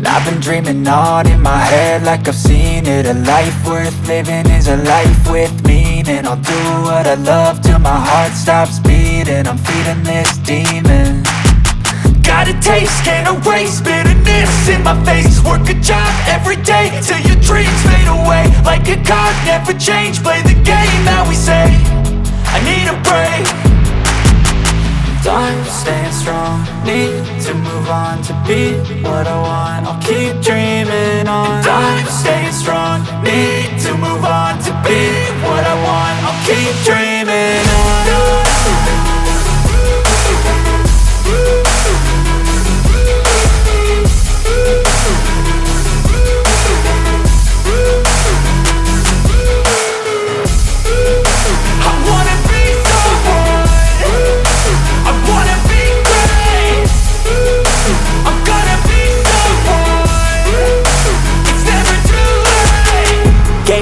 I've been dreaming on in my head like I've seen it. A life worth living is a life with meaning. I'll do what I love till my heart stops beating. I'm feeding this demon. Got a taste, can't erase bitterness in my face. Work a job every day till your dreams fade away. Like a card, never change, play the game that we say. I need a break. Time staying strong, need to move on to be what I want. I'll keep dreaming on. Time staying strong, need to move on to be what I want. I'll keep dreaming on.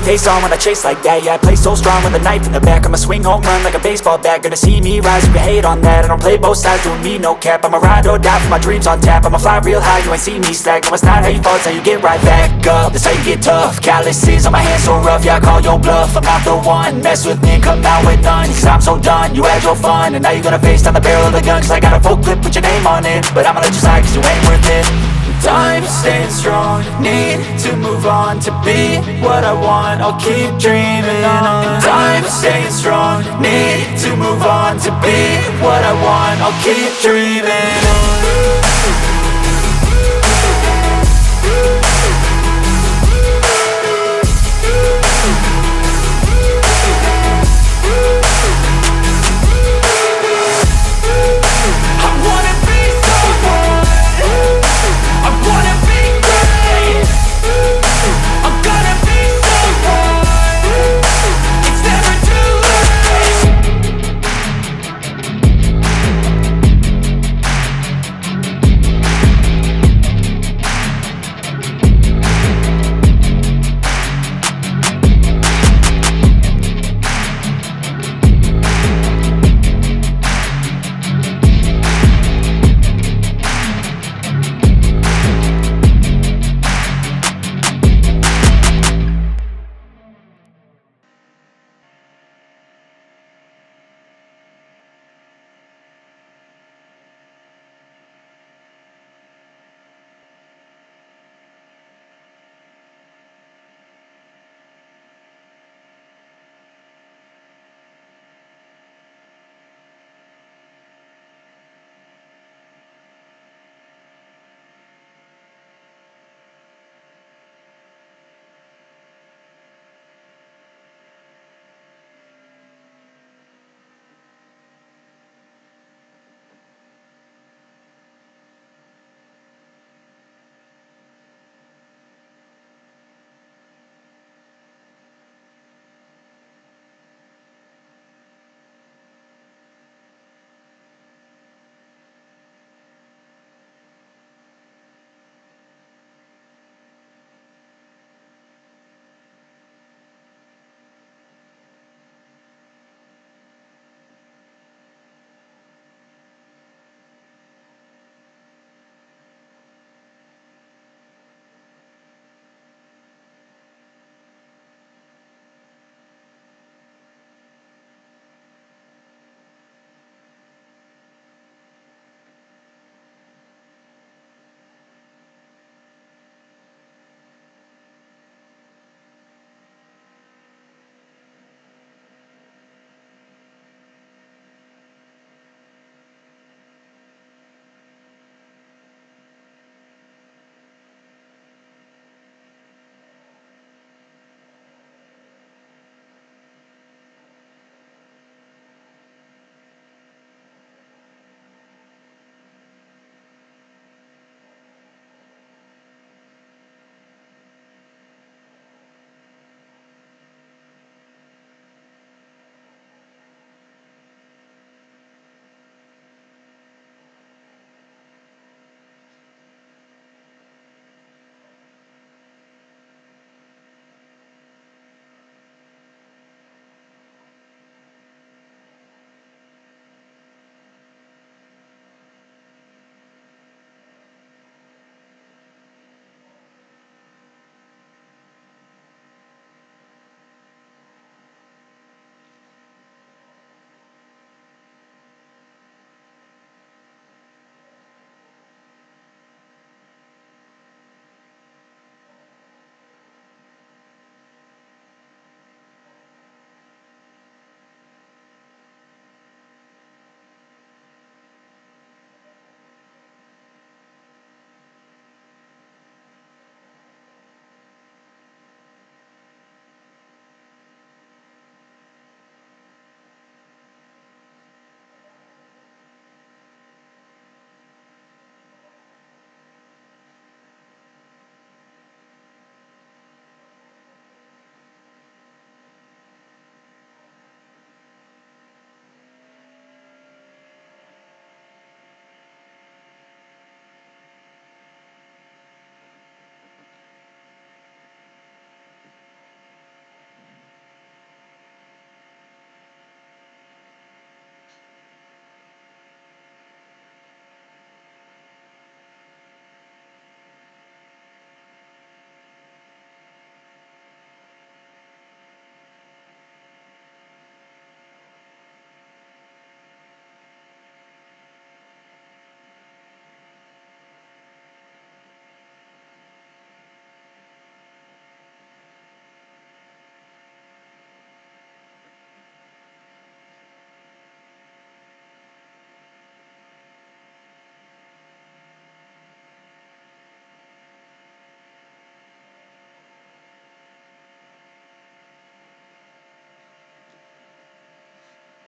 Face on when I chase like that. Yeah, I play so strong with a knife in the back. I'ma swing home run like a baseball bat. Gonna see me rise, you can hate on that. I don't play both sides, doing me no cap. I'ma ride or die for my dreams on tap. I'ma fly real high, you ain't see me slack. No, it's not how you fall, it's how you get right back up. That's how you get tough. Calluses on my hands so rough, yeah, I call your bluff. I'm not the one, mess with me and come out with none. Cause I'm so done, you had your fun. And now you're gonna face down the barrel of the gun. Cause I got a full clip with your name on it. But I'ma let you slide cause you ain't worth it. Time staying strong, need to move on to be what I want. I'll keep dreaming on. Time staying strong, need to move on to be what I want. I'll keep dreaming on.